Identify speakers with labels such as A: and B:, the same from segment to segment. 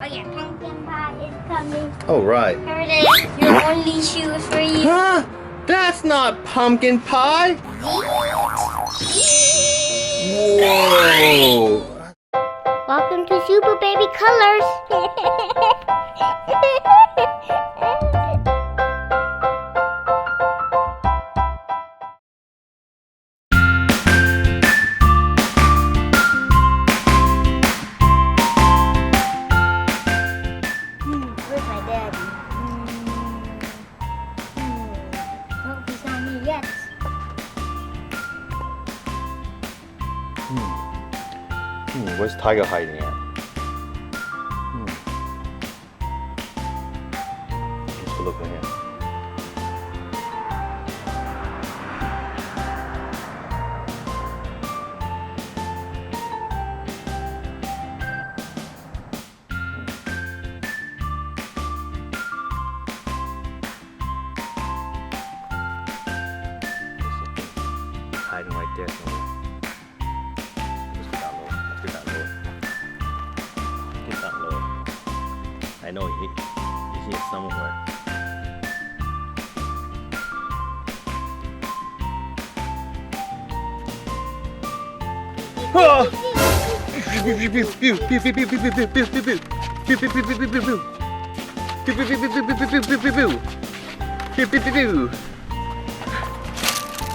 A: Oh yeah, pumpkin pie is coming.
B: Oh, right.
A: Here it is. Your only shoes for you.
B: Huh? That's not pumpkin pie. Whoa.
A: Welcome to SuperBaby Colors. Where's my daddy? Oh, he's not here yet.
B: Where's Tiger hiding at? Let's go look in here. Hiding right there somewhere. Let's get down low. Let's get down low. Get down low. I know he's here somewhere. Ah!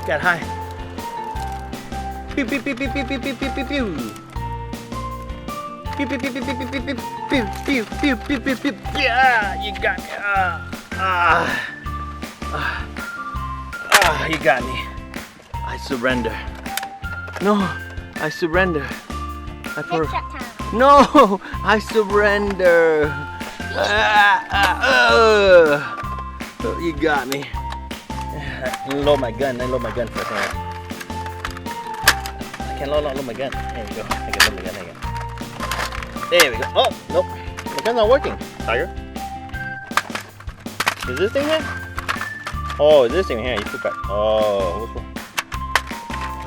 B: Got high. Pew pew pew pew pew pew pew pew pew pew. Pew pew pew pew pew pew pew pew pew pew pew pew pew. Yeah, you got me. You got me. I surrender. No, I surrender.
A: Headshot time.
B: No, I surrender. You got me. Load my gun. I load my gun for a second. I can load my gun. There we go. I can load my gun again. There we go. Oh, nope. The gun's not working. Tiger. Is this thing here? Oh, this thing here. You put back. Oh, which one?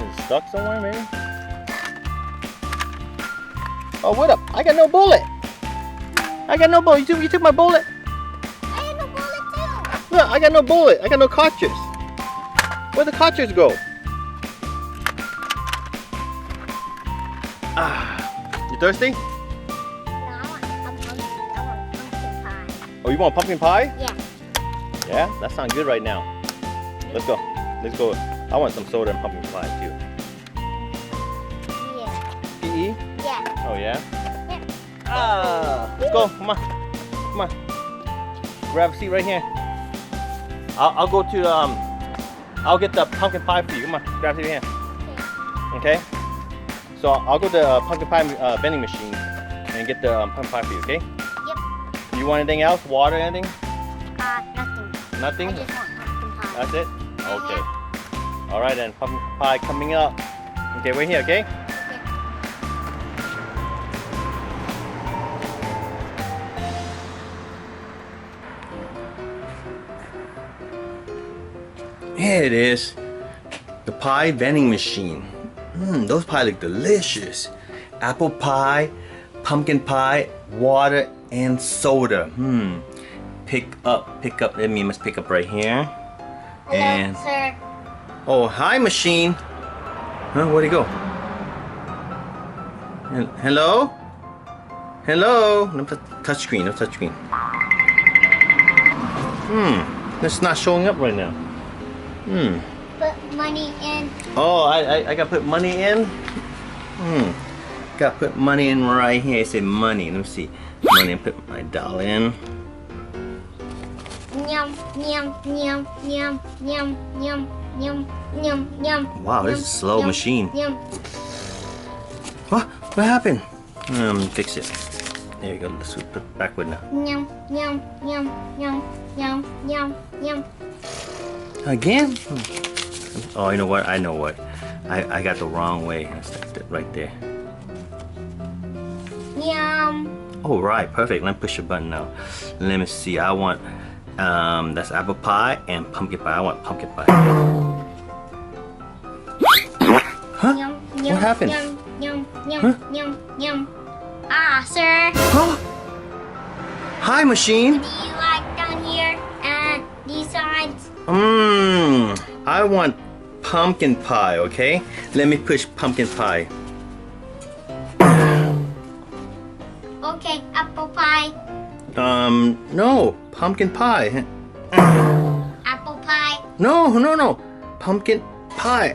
B: Is it stuck somewhere, maybe? Oh, what up? I got no bullet. I got no bullet. You took my bullet.
A: I had no bullet too.
B: Look, I got no bullet. I got no cartridge. Where'd the cartridge go? You thirsty?
A: No, I want pumpkin pie.
B: Oh, you want pumpkin pie?
A: Yeah.
B: Yeah, that sounds good right now. Let's go. Let's go. I want some soda and pumpkin pie too.
A: Yeah.
B: PE?
A: Yeah.
B: Oh yeah?
A: Yeah.
B: Let's go. Come on. Come on. Grab a seat right here. I'll go to I'll get the pumpkin pie for you. Come on, grab it here. Okay? So I'll go to the pumpkin pie vending machine and get the pumpkin pie for you, okay?
A: Yep.
B: You want anything else? Water, anything?
A: Nothing.
B: Nothing?
A: I just want pumpkin pie.
B: That's it? Okay. Alright then, pumpkin pie coming up. Okay, wait here, okay? Here it is. The pie vending machine. Those pie look delicious. Apple pie, pumpkin pie, water, and soda. Pick up. That means must pick up right here.
A: Hello, sir.
B: Oh, hi, machine. Huh? Where'd he go? Hello? Hello? No touch screen. No touch screen. It's not showing up right now.
A: Put money in.
B: Oh, I gotta put money in? Gotta put money in right here. It said money. Let me see. Money, put my dollar in.
A: Yum, yum, yum, yum, yum, yum, yum, yum, yum.
B: Wow, this is a slow machine.
A: Yum.
B: What happened? Fix it. There you go. Let's put it backward now.
A: Yum, yum, yum, yum, yum, yum, yum.
B: Again? Oh, you know what? I know what. I got the wrong way. That's right there.
A: Yum.
B: Oh, right. Perfect. Let me push the button now. Let me see. I want, that's apple pie and pumpkin pie. I want pumpkin pie. Huh?
A: Yum,
B: What
A: yum,
B: happened?
A: Yum, yum, yum,
B: Huh?
A: yum, yum. Ah, sir.
B: Huh? Hi, machine.
A: Do you like down here and these sides?
B: I want pumpkin pie, okay? Let me push pumpkin pie.
A: Okay, apple pie.
B: No, pumpkin pie.
A: Apple pie.
B: No. Pumpkin pie.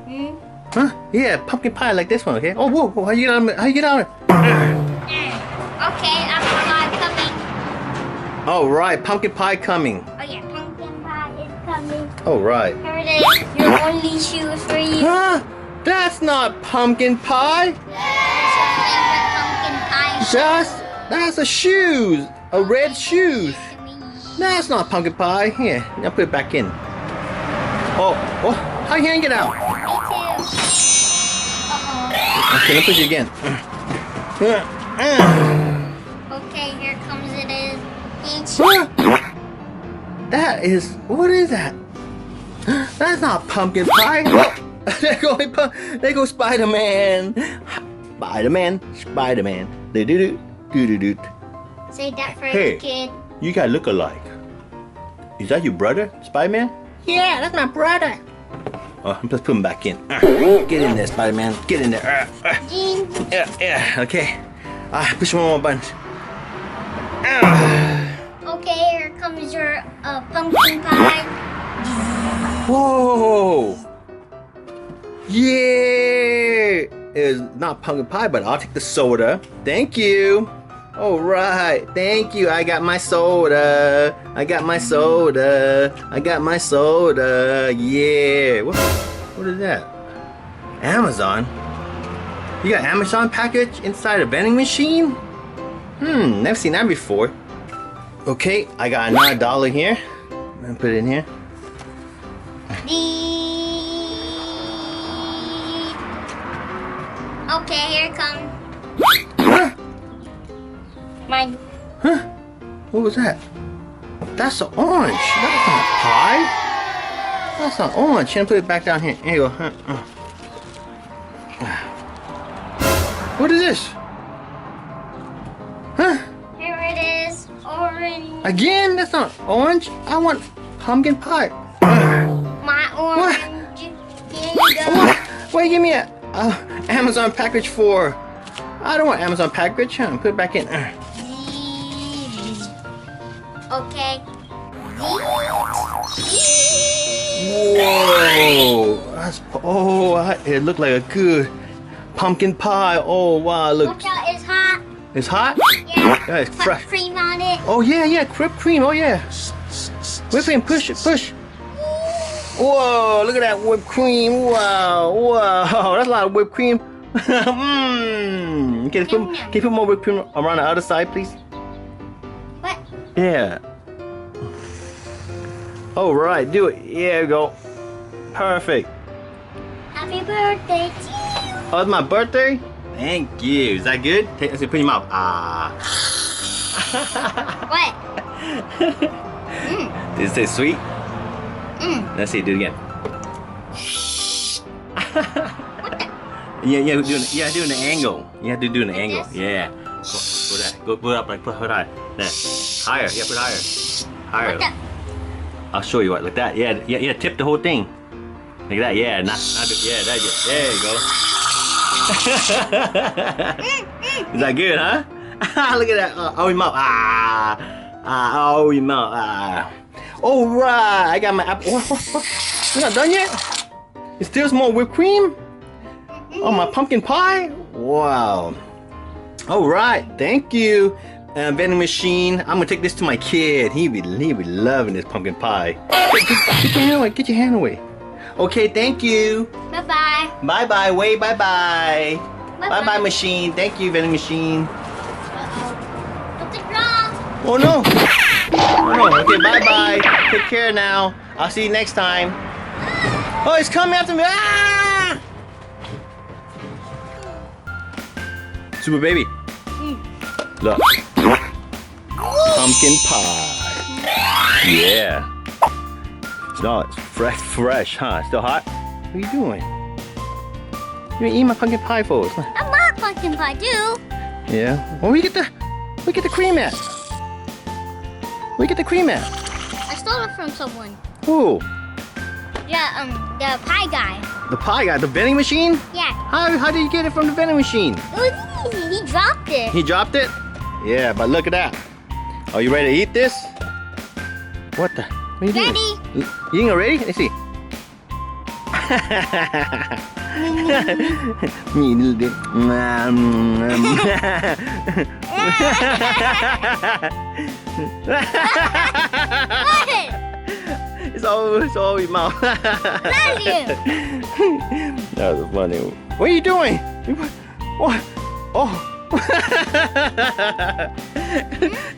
A: Hmm?
B: Huh? Yeah, pumpkin pie like this one, okay? Oh, whoa, how you get on it? How you get on it?
A: Okay, apple pie coming.
B: All right, pumpkin pie coming.
A: Oh yeah, pumpkin pie is coming.
B: All right.
A: Here it is. Your only shoes for you.
B: Huh? That's not pumpkin pie.
A: That's your favorite pumpkin pie.
B: That's a shoes. A red shoes. That's not pumpkin pie. Here, I'll put it back in. Oh, how you hang it out?
A: Me too. Uh-oh.
B: Okay, let me push it again.
A: Okay, here comes it is. Each.
B: That is, what is that? That's not pumpkin pie. There goes Spider-Man. Spider-Man. Do-do-do.
A: Say that for
B: Hey.
A: the kid.
B: You guys look alike. Is that your brother, Spider-Man?
A: Yeah, that's my brother.
B: Oh, let's put him back in. Get in there, Spider-Man. Get in there.
A: Jean.
B: Yeah, okay. Push one more button.
A: Okay, here comes your pumpkin pie.
B: Whoa! Yeah! It's not pumpkin pie, but I'll take the soda. Thank you. All right, thank you. I got my soda. Yeah. What is that? Amazon? You got Amazon package inside a vending machine? Never seen that before. Okay, I got another dollar here. I'm gonna put it in here.
A: Okay, here it comes.
B: Huh?
A: Mine.
B: Huh? What was that? That's an orange. That's not pie. That's not orange. Can I put it back down here? Here you go. What is this? Huh?
A: Here it is. Orange.
B: Again? That's not orange. I want pumpkin pie.
A: My orange. Here you go.
B: What? Wait, give me a Amazon package for. I don't want Amazon package. Put it back in.
A: Okay.
B: Whoa! It looked like a good pumpkin pie. Oh wow! Look,
A: Watch out, it's hot.
B: it's hot.
A: Yeah.
B: Yeah, it's
A: Put
B: fresh.
A: cream on it.
B: Oh yeah, whipped cream. Oh yeah. Whipped cream. Push. Whoa! Look at that whipped cream. Wow! That's a lot of whipped cream. Can you put more whipped cream around the other side, please?
A: What?
B: Yeah. All right, do it. There you go. Perfect.
A: Happy birthday to you.
B: Oh, it's my birthday? Thank you. Is that good? Let's put in your mouth.
A: What?
B: Did it say sweet? Let's see, do it again. Yeah, doing the angle. You have to do an angle.
A: this?
B: Yeah. Go that. Go up like put higher. There. Higher. Yeah, put higher. Higher.
A: What the?
B: I'll show you what. Like that. Yeah. Tip the whole thing. Like that. Yeah. Not yeah. There you go. Is that good, huh? Look at that. Oh, your mouth. Oh, your mouth. All right. I got my apple. We're not done yet. It's still some more whipped cream. Oh, my pumpkin pie. Wow. All right. Thank you. Vending machine. I'm gonna take this to my kid. He be loving this pumpkin pie. Get your hand away. Get your hand away. Okay, thank you.
A: Bye bye.
B: Bye bye. Wait. Bye bye. Bye bye, machine. Thank you, vending machine.
A: Something wrong.
B: Oh no. Oh, okay. Bye bye. Take care now. I'll see you next time. Oh, it's coming after me. Ah! Super baby. Look. Pumpkin pie. Yeah. No, it's fresh, huh? Still hot? What are you doing? You gonna eat my pumpkin pie for us?
A: I love pumpkin pie too.
B: Yeah. Oh, where you get Where you get the cream at? Where you get the cream at?
A: I stole it from someone.
B: Who?
A: Yeah, the pie guy.
B: The pie guy, the vending machine?
A: Yeah.
B: How did you get it from the vending machine?
A: It was easy. He dropped it.
B: He dropped it? Yeah, but look at that. Are you ready to eat this? What the? What are you doing?
A: Ready.
B: You eating already? Let's see. Me a little bit. It's all in mouth.
A: Value.
B: That was funny. What are you doing? What? Oh.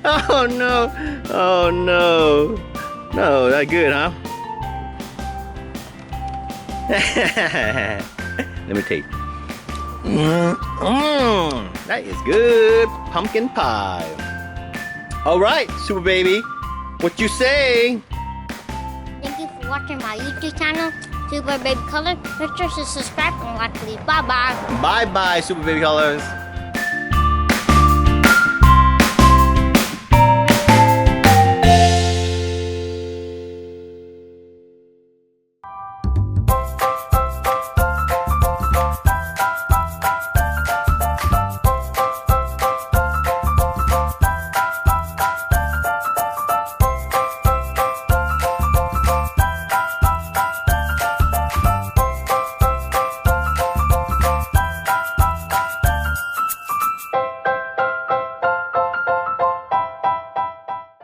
B: Oh no. Oh no. No, that good, huh? Let me taste. That is good pumpkin pie. All right, Super Baby, what you say?
A: Thank you for watching my YouTube channel, SuperBaby Colors. Make sure to subscribe and like, please. Bye bye.
B: Bye bye, Super Baby Colors.